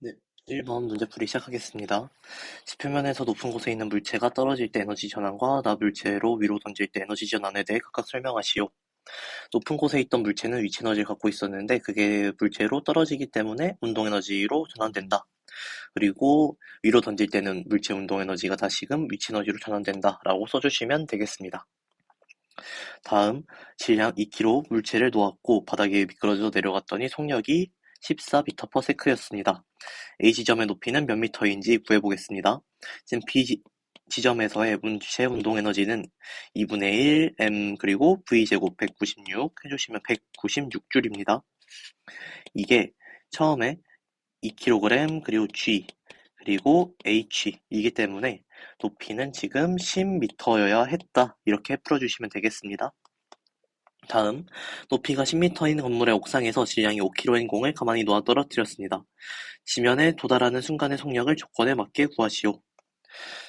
네, 1번 문제풀이 시작하겠습니다. 지표면에서 높은 곳에 있는 물체가 떨어질 때 에너지 전환과 나물체로 위로 던질 때 에너지 전환에 대해 각각 설명하시오. 높은 곳에 있던 물체는 위치 에너지를 갖고 있었는데 그게 물체로 떨어지기 때문에 운동 에너지로 전환된다. 그리고 위로 던질 때는 물체 운동 에너지가 다시금 위치 에너지로 전환된다 라고 써주시면 되겠습니다. 다음, 질량 2kg 물체를 놓았고 바닥에 미끄러져 내려갔더니 속력이 14m/s였습니다. A 지점의 높이는 몇 미터인지 구해보겠습니다. 지금 B 지점에서의 물체 운동 에너지는 2분의 1 m 그리고 V제곱 196 해주시면 196줄입니다. 이게 처음에 2kg 그리고 G 그리고 H이기 때문에 높이는 지금 10m여야 했다. 이렇게 풀어주시면 되겠습니다. 다음, 높이가 10m인 건물의 옥상에서 질량이 5kg인 공을 가만히 놓아 떨어뜨렸습니다. 지면에 도달하는 순간의 속력을 조건에 맞게 구하시오.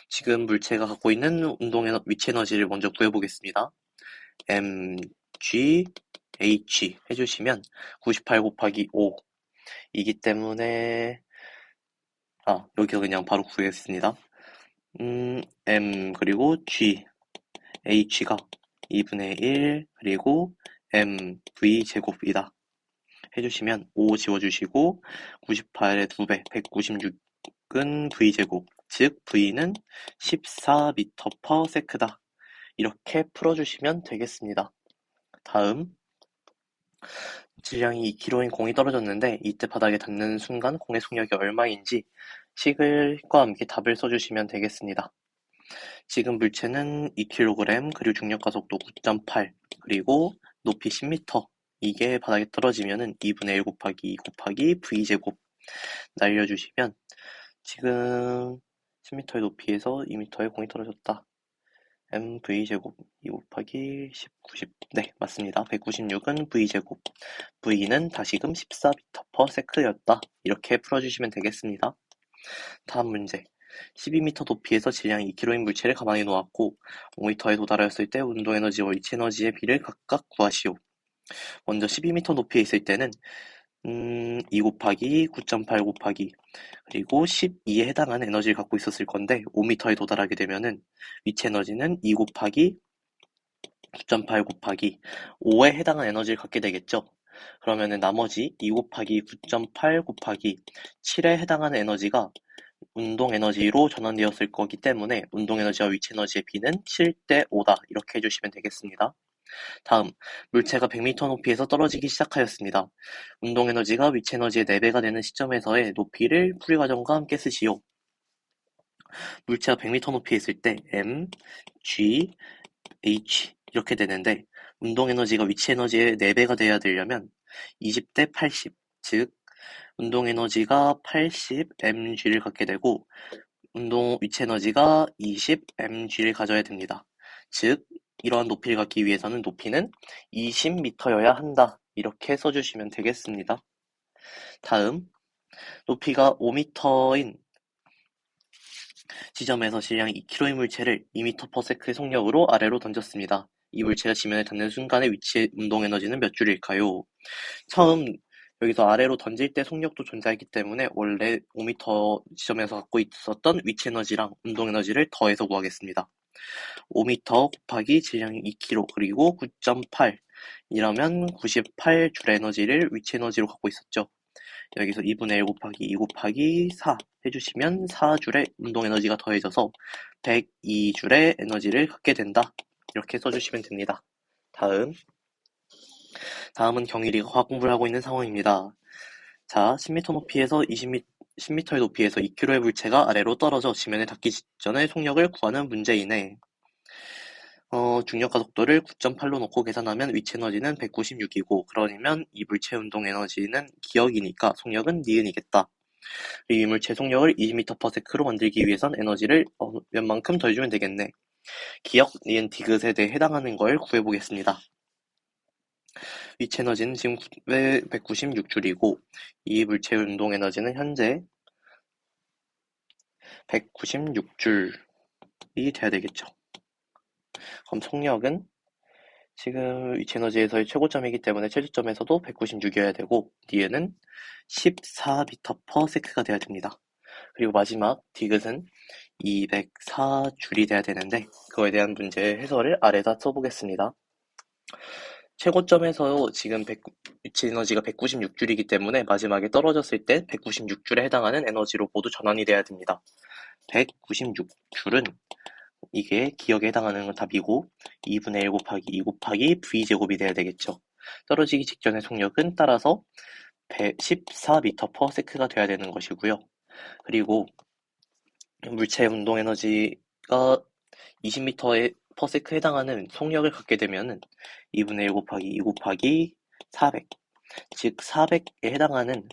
지금 물체가 갖고 있는 운동의 위치 에너지를 먼저 구해보겠습니다. mg h 해주시면 98 곱하기 5 이기 때문에 여기서 그냥 바로 구하겠습니다. m 그리고 g h가 2분의 1 그리고 mv 제곱이다. 해주시면 5 지워주시고 98의 2배 196은 v제곱 즉 v는 14m/s다. 이렇게 풀어주시면 되겠습니다. 다음, 질량이 2kg인 공이 떨어졌는데 이때 바닥에 닿는 순간 공의 속력이 얼마인지 식을과 함께 답을 써주시면 되겠습니다. 지금 물체는 2kg 그리고 중력 가속도 9.8 그리고 높이 10m 이게 바닥에 떨어지면은 2분의 1 곱하기 2 곱하기 v제곱 날려주시면 지금 10m의 높이에서 2m의 공이 떨어졌다. mv제곱 2 곱하기 10, 90. 네, 맞습니다. 196은 v제곱. v는 다시금 14m/s였다. 이렇게 풀어주시면 되겠습니다. 다음 문제. 12m 높이에서 질량이 2kg인 물체를 가만히 놓았고 5m에 도달하였을 때 운동에너지와 위치에너지의 비를 각각 구하시오. 먼저 12m 높이에 있을 때는 2 곱하기 9.8 곱하기 그리고 12에 해당하는 에너지를 갖고 있었을 건데 5m에 도달하게 되면은 위치 에너지는 2 곱하기 9.8 곱하기 5에 해당하는 에너지를 갖게 되겠죠. 그러면은 나머지 2 곱하기 9.8 곱하기 7에 해당하는 에너지가 운동 에너지로 전환되었을 거기 때문에 운동 에너지와 위치 에너지의 비는 7대 5다. 이렇게 해주시면 되겠습니다. 다음, 물체가 100m 높이에서 떨어지기 시작하였습니다. 운동 에너지가 위치 에너지의 4배가 되는 시점에서의 높이를 풀이 과정과 함께 쓰시오. 물체가 100m 높이에 있을 때 m, g, h 이렇게 되는데 운동 에너지가 위치 에너지의 4배가 돼야 되려면 20대 80, 즉 운동 에너지가 80 mg를 갖게 되고 운동 위치 에너지가 20 mg를 가져야 됩니다. 즉 이러한 높이를 갖기 위해서는 높이는 20m여야 한다. 이렇게 써주시면 되겠습니다. 다음, 높이가 5m인 지점에서 질량이 2kg의 물체를 2m/s의 속력으로 아래로 던졌습니다. 이 물체가 지면에 닿는 순간의 위치 운동 에너지는 몇 줄일까요? 처음 여기서 아래로 던질 때 속력도 존재하기 때문에 원래 5m 지점에서 갖고 있었던 위치 에너지랑 운동 에너지를 더해서 구하겠습니다. 5m 곱하기 질량이 2kg 그리고 9.8 이러면 98줄 에너지를 위치 에너지로 갖고 있었죠. 여기서 2분의 1 곱하기 2 곱하기 4 해주시면 4줄의 운동 에너지가 더해져서 102줄의 에너지를 갖게 된다. 이렇게 써주시면 됩니다. 다음은 경일이가 과학 공부를 하고 있는 상황입니다. 자, 10m 높이에서 10m의 높이에서 2kg의 물체가 아래로 떨어져 지면에 닿기 직전의 속력을 구하는 문제이네. 중력 가속도를 9.8로 놓고 계산하면 위치 에너지는 196이고 그러면 이 물체 운동 에너지는 기억이니까 속력은 니은이겠다. 이 물체 속력을 20m/s로 만들기 위해선 에너지를 몇 만큼 더해주면 되겠네. 기억, 니은, 디귿에 대해 해당하는 걸 구해보겠습니다. 위치 에너지는 지금 196줄이고 이 물체의 운동 에너지는 현재 196줄이 돼야 되겠죠. 그럼 속력은 지금 위치 에너지에서의 최고점이기 때문에 최저점에서도 196이어야 되고 뒤에는 14m/s가 돼야 됩니다. 그리고 마지막 디귿은 204줄이 돼야 되는데 그거에 대한 문제 해설을 아래다 써보겠습니다. 최고점에서 지금 위치 에너지가 196줄이기 때문에 마지막에 떨어졌을 때 196줄에 해당하는 에너지로 모두 전환이 돼야 됩니다. 196줄은 이게 기억에 해당하는 답이고 2분의 1 곱하기 2 곱하기 v제곱이 돼야 되겠죠. 떨어지기 직전의 속력은 따라서 14m/s가 돼야 되는 것이고요. 그리고 물체의 운동 에너지가 20m/s에 해당하는 속력을 갖게 되면은 2분의 1 곱하기 2 곱하기 400, 즉 400에 해당하는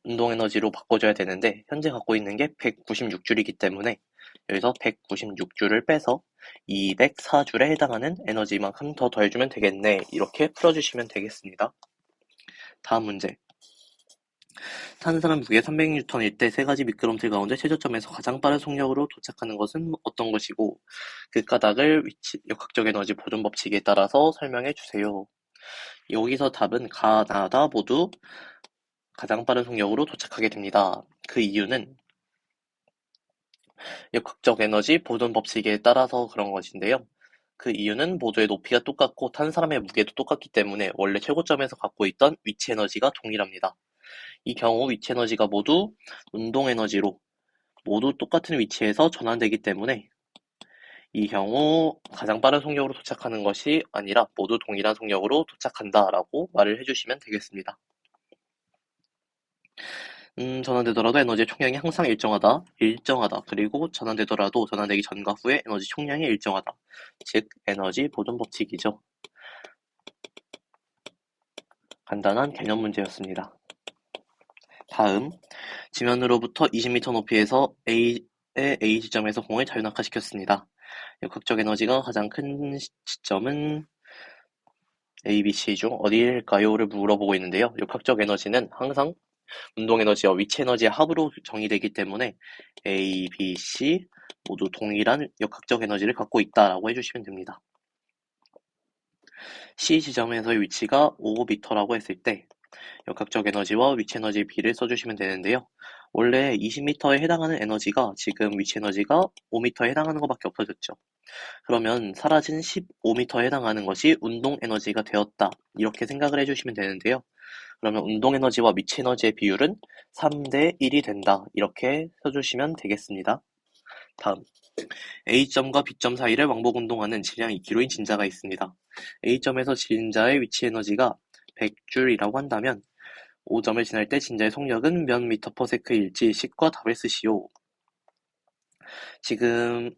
운동 에너지로 바꿔줘야 되는데 현재 갖고 있는 게 196줄이기 때문에 여기서 196줄을 빼서 204줄에 해당하는 에너지만큼 더 더해주면 되겠네. 이렇게 풀어주시면 되겠습니다. 다음 문제. 탄산은 무게 300N일 때 세 가지 미끄럼틀 가운데 최저점에서 가장 빠른 속력으로 도착하는 것은 어떤 것이고 그 까닭을 역학적 에너지 보존 법칙에 따라서 설명해 주세요. 여기서 답은 가나다 모두 가장 빠른 속력으로 도착하게 됩니다. 그 이유는 역학적 에너지 보존 법칙에 따라서 그런 것인데요. 그 이유는 모두의 높이가 똑같고 탄 사람의 무게도 똑같기 때문에 원래 최고점에서 갖고 있던 위치 에너지가 동일합니다. 이 경우 위치 에너지가 모두 운동 에너지로 모두 똑같은 위치에서 전환되기 때문에 이 경우 가장 빠른 속력으로 도착하는 것이 아니라 모두 동일한 속력으로 도착한다라고 말을 해주시면 되겠습니다. 전환되더라도 에너지의 총량이 항상 일정하다. 그리고 전환되더라도 전환되기 전과 후에 에너지 총량이 일정하다. 즉 에너지 보존 법칙이죠. 간단한 개념 문제였습니다. 다음, 지면으로부터 20m 높이에서 A의 A 지점에서 공을 자유낙하시켰습니다. 역학적 에너지가 가장 큰 지점은 A, B, C 중 어디일까요?를 물어보고 있는데요. 역학적 에너지는 항상 운동 에너지와 위치 에너지의 합으로 정의되기 때문에 A, B, C 모두 동일한 역학적 에너지를 갖고 있다라고 해주시면 됩니다. C 지점에서의 위치가 5m라고 했을 때 역학적 에너지와 위치 에너지의 비를 써주시면 되는데요. 원래 20m에 해당하는 에너지가 지금 위치 에너지가 5m에 해당하는 것밖에 없어졌죠. 그러면 사라진 15m에 해당하는 것이 운동 에너지가 되었다. 이렇게 생각을 해주시면 되는데요. 그러면 운동 에너지와 위치 에너지의 비율은 3대 1이 된다. 이렇게 써주시면 되겠습니다. 다음, A점과 B점 사이를 왕복 운동하는 질량 2kg인 진자가 있습니다. A점에서 진자의 위치 에너지가 100줄이라고 한다면 5점을 지날 때 진자의 속력은 몇 m/s일지 식과 답을 쓰시오. 지금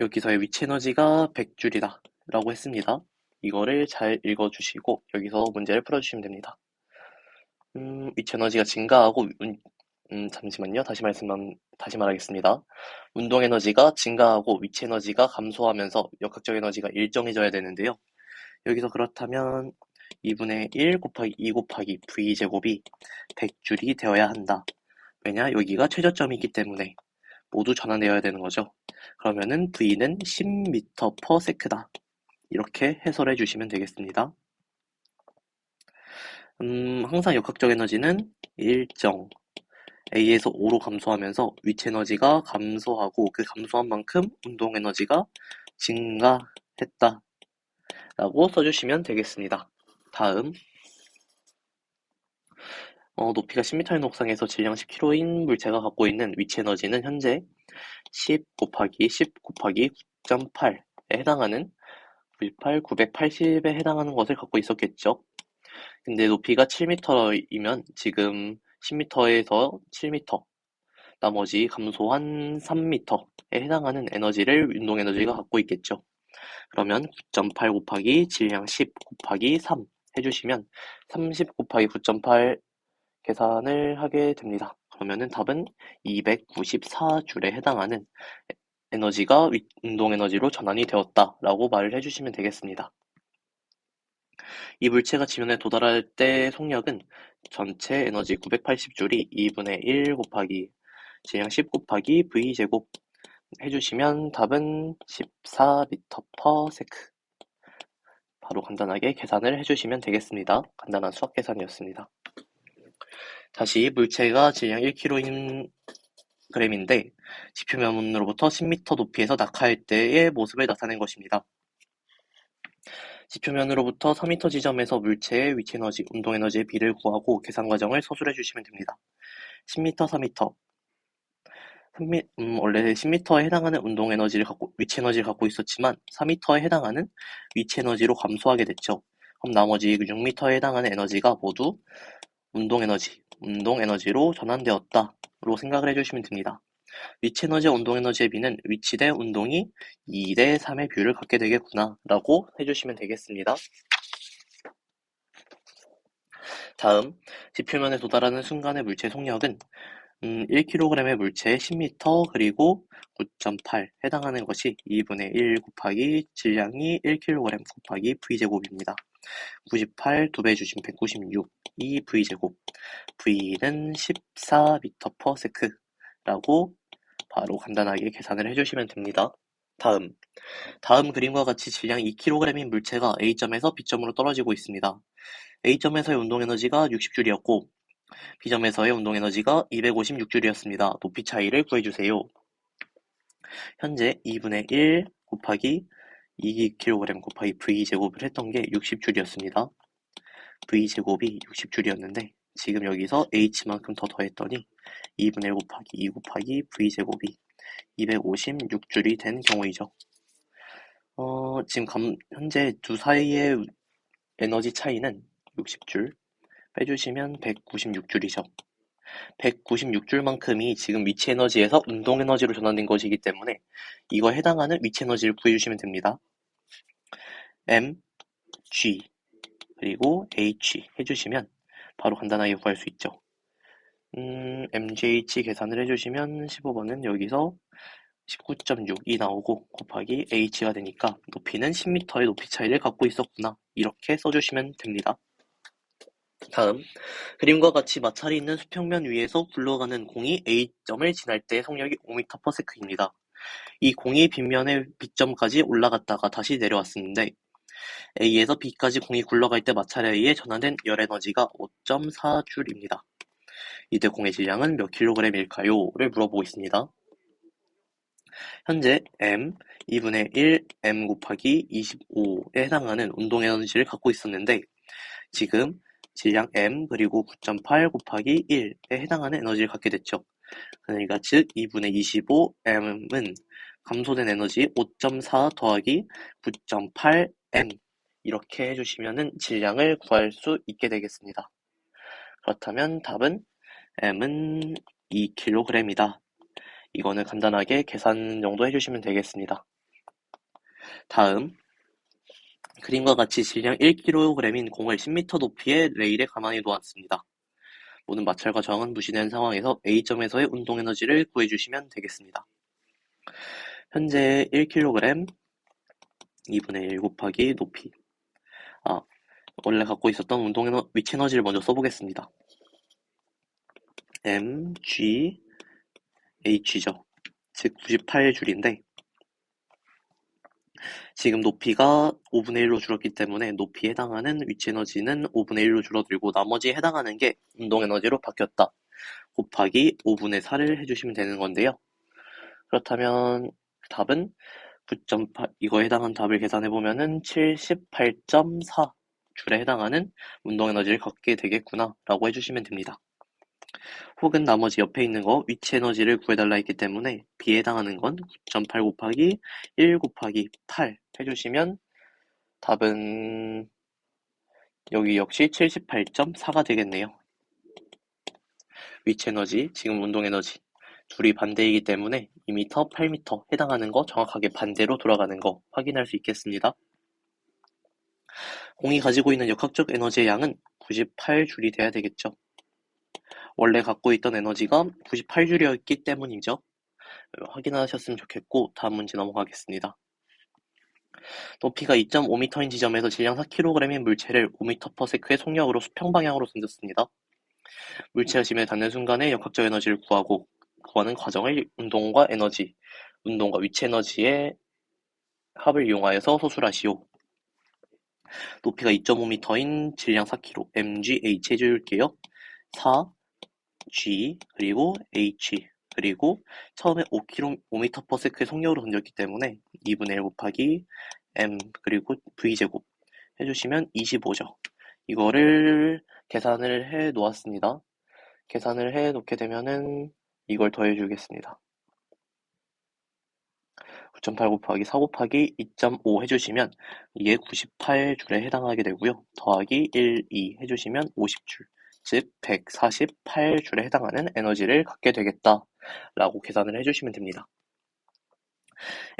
여기서의 위치 에너지가 100줄이다 라고 했습니다. 이거를 잘 읽어주시고 여기서 문제를 풀어주시면 됩니다. 위치 에너지가 증가하고 잠시만요. 다시 말하겠습니다. 운동 에너지가 증가하고 위치 에너지가 감소하면서 역학적 에너지가 일정해져야 되는데요. 여기서 그렇다면 2분의 1 곱하기 2 곱하기 v제곱이 100줄이 되어야 한다. 왜냐? 여기가 최저점이기 때문에 모두 전환되어야 되는 거죠. 그러면은 v는 10m/s다. 이렇게 해설해 주시면 되겠습니다. 항상 역학적 에너지는 일정 A에서 5로 감소하면서 위치 에너지가 감소하고 그 감소한 만큼 운동 에너지가 증가했다 라고 써주시면 되겠습니다. 다음, 높이가 10m인 옥상에서 질량 10kg인 물체가 갖고 있는 위치 에너지는 현재 10 곱하기 10 곱하기 9.8에 해당하는 980에 해당하는 것을 갖고 있었겠죠. 근데 높이가 7m이면 지금 10m에서 7m, 나머지 감소한 3m에 해당하는 에너지를 운동 에너지가 갖고 있겠죠. 그러면 9.8 곱하기 질량 10 곱하기 3 해주시면 30 곱하기 9.8 계산을 하게 됩니다. 그러면은 답은 294줄에 해당하는 에너지가 운동 에너지로 전환이 되었다라고 말을 해주시면 되겠습니다. 이 물체가 지면에 도달할 때 속력은 전체 에너지 980줄이 2분의 1 곱하기 질량 10 곱하기 v제곱 해주시면 답은 14m/s 바로 간단하게 계산을 해주시면 되겠습니다. 간단한 수학 계산이었습니다. 다시 물체가 질량 1kg인 그램인데 지표면으로부터 10m 높이에서 낙하할 때의 모습을 나타낸 것입니다. 지표면으로부터 4m 지점에서 물체의 위치에너지, 운동에너지의 비를 구하고 계산 과정을 서술해 주시면 됩니다. 10m, 4m. 원래 10m에 해당하는 위치에너지를 갖고 있었지만 4m에 해당하는 위치에너지로 감소하게 됐죠. 그럼 나머지 6m에 해당하는 에너지가 모두 운동에너지로 전환되었다로 생각을 해주시면 됩니다. 위치에너지와 운동에너지의 비는 위치 대 운동이 2 대 3의 비율을 갖게 되겠구나 라고 해주시면 되겠습니다. 다음, 지표면에 도달하는 순간의 물체 속력은 1kg의 물체에 10m 그리고 9.8 해당하는 것이 2분의 1 곱하기 질량이 1kg 곱하기 V제곱입니다. 98 2배 주시면 196 이 V제곱 V는 14m/s 라고 바로 간단하게 계산을 해주시면 됩니다. 다음 그림과 같이 질량 2kg인 물체가 A점에서 B점으로 떨어지고 있습니다. A점에서의 운동에너지가 60줄이었고 B점에서의 운동에너지가 256줄이었습니다. 높이 차이를 구해주세요. 현재 2분의 1 곱하기 2kg 곱하기 V제곱을 했던 게 60줄이었습니다. V제곱이 60줄이었는데 지금 여기서 H만큼 더 더했더니 2분의 1 곱하기 2 곱하기 V제곱이 256줄이 된 경우이죠. 지금 현재 두 사이의 에너지 차이는 60줄 빼주시면 196줄이죠. 196줄만큼이 지금 위치 에너지에서 운동 에너지로 전환된 것이기 때문에 이거에 해당하는 위치 에너지를 구해주시면 됩니다. M, G, 그리고 H 해주시면 바로 간단하게 구할 수 있죠. MGH 계산을 해주시면 15번은 여기서 19.6이 나오고 곱하기 H가 되니까 높이는 10m의 높이 차이를 갖고 있었구나 이렇게 써주시면 됩니다. 다음, 그림과 같이 마찰이 있는 수평면 위에서 굴러가는 공이 A점을 지날 때의 속력이 5m/s입니다. 이 공이 빗면의 B점까지 올라갔다가 다시 내려왔는데 A에서 B까지 공이 굴러갈 때 마찰에 의해 전환된 열에너지가 5.4줄입니다. 이때 공의 질량은 몇 kg일까요? 를 물어보고 있습니다. 현재 M 2분의 1 M 곱하기 25에 해당하는 운동에너지를 갖고 있었는데 지금 질량 M 그리고 9.8 곱하기 1에 해당하는 에너지를 갖게 됐죠. 그러니까 즉 2분의 25 M은 감소된 에너지 5.4 더하기 9.8 M 이렇게 해주시면 질량을 구할 수 있게 되겠습니다. 그렇다면 답은 M은 2kg이다. 이거는 간단하게 계산 정도 해주시면 되겠습니다. 다음, 그림과 같이 질량 1kg인 공을 10m 높이의 레일에 가만히 놓았습니다. 모든 마찰과 저항은 무시된 상황에서 A점에서의 운동에너지를 구해주시면 되겠습니다. 현재 1kg 2분의 1 곱하기 높이 원래 갖고 있었던 위치 에너지를 먼저 써보겠습니다. M, G, H죠. 즉 98줄인데 지금 높이가 5분의 1로 줄었기 때문에 높이에 해당하는 위치 에너지는 5분의 1로 줄어들고 나머지에 해당하는 게 운동 에너지로 바뀌었다. 곱하기 5분의 4를 해주시면 되는 건데요. 그렇다면 답은 9.8, 이거에 해당하는 답을 계산해보면은 78.4 줄에 해당하는 운동 에너지를 갖게 되겠구나 라고 해주시면 됩니다. 혹은 나머지 옆에 있는 거 위치 에너지를 구해달라 했기 때문에 B에 해당하는 건 9.8 곱하기 1 곱하기 8 해주시면 답은 여기 역시 78.4가 되겠네요. 위치 에너지, 지금 운동 에너지 둘이 반대이기 때문에 2m, 8m 해당하는 거 정확하게 반대로 돌아가는 거 확인할 수 있겠습니다. 공이 가지고 있는 역학적 에너지의 양은 98줄이 돼야 되겠죠. 원래 갖고 있던 에너지가 98줄이었기 때문이죠. 확인하셨으면 좋겠고 다음 문제 넘어가겠습니다. 높이가 2.5m인 지점에서 질량 4kg인 물체를 5m/s의 속력으로 수평 방향으로 던졌습니다. 물체가 지면에 닿는 순간에 역학적 에너지를 구하는 과정을 운동과 위치 에너지의 합을 이용하여서 소술하시오. 높이가 2.5m인 질량 4kg, mgh 해줄게요. 4, g, 그리고 h, 그리고 처음에 5km, 5m/s의 속력으로 던졌기 때문에 2분의 1 곱하기 m, 그리고 v제곱 해주시면 25죠. 이거를 계산을 해 놓았습니다. 계산을 해 놓게 되면은 이걸 더해 주겠습니다. 9.8 곱하기 4 곱하기 2.5 해주시면 이게 98줄에 해당하게 되고요. 더하기 1, 2 해주시면 50줄, 즉 148줄에 해당하는 에너지를 갖게 되겠다 라고 계산을 해주시면 됩니다.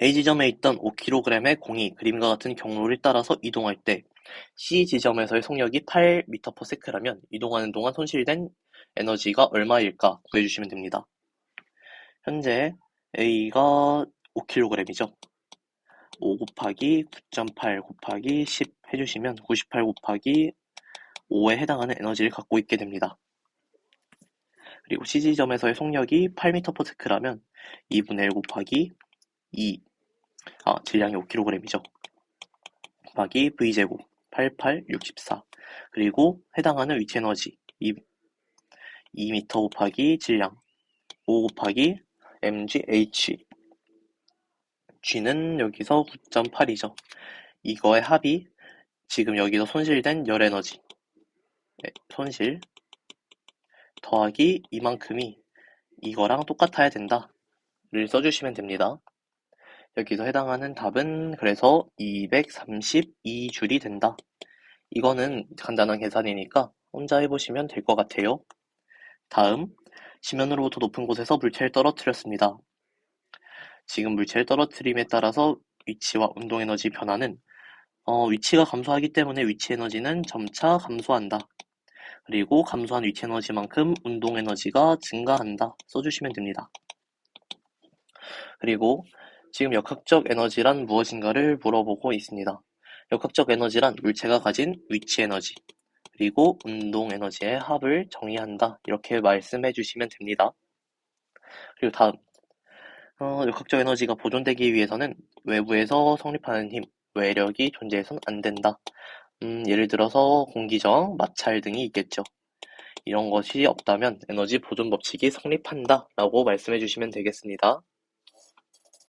A지점에 있던 5kg의 공이 그림과 같은 경로를 따라서 이동할 때 C지점에서의 속력이 8m/s라면 이동하는 동안 손실된 에너지가 얼마일까 구해주시면 됩니다. 현재 A가 5kg이죠. 5 곱하기 9.8 곱하기 10 해주시면 98 곱하기 5에 해당하는 에너지를 갖고 있게 됩니다. 그리고 C지점에서의 속력이 8m/s라면 2분의 1 곱하기 2, 질량이 5kg이죠. 곱하기 V제곱 88, 64, 그리고 해당하는 위치 에너지 2m 곱하기 질량 5 곱하기 mgh, g는 여기서 9.8이죠. 이거의 합이 지금 여기서 손실된 열 에너지, 손실 더하기 이만큼이 이거랑 똑같아야 된다를 써주시면 됩니다. 여기서 해당하는 답은 그래서 232줄이 된다. 이거는 간단한 계산이니까 혼자 해보시면 될 것 같아요. 다음, 지면으로부터 높은 곳에서 물체를 떨어뜨렸습니다. 지금 물체를 떨어뜨림에 따라서 위치와 운동 에너지 변화는 위치가 감소하기 때문에 위치 에너지는 점차 감소한다. 그리고 감소한 위치 에너지만큼 운동 에너지가 증가한다. 써주시면 됩니다. 그리고 지금 역학적 에너지란 무엇인가를 물어보고 있습니다. 역학적 에너지란 물체가 가진 위치 에너지, 그리고 운동 에너지의 합을 정의한다. 이렇게 말씀해 주시면 됩니다. 그리고 다음, 역학적 에너지가 보존되기 위해서는 외부에서 성립하는 힘, 외력이 존재해서는 안 된다. 예를 들어서 공기저항, 마찰 등이 있겠죠. 이런 것이 없다면 에너지 보존 법칙이 성립한다 라고 말씀해 주시면 되겠습니다.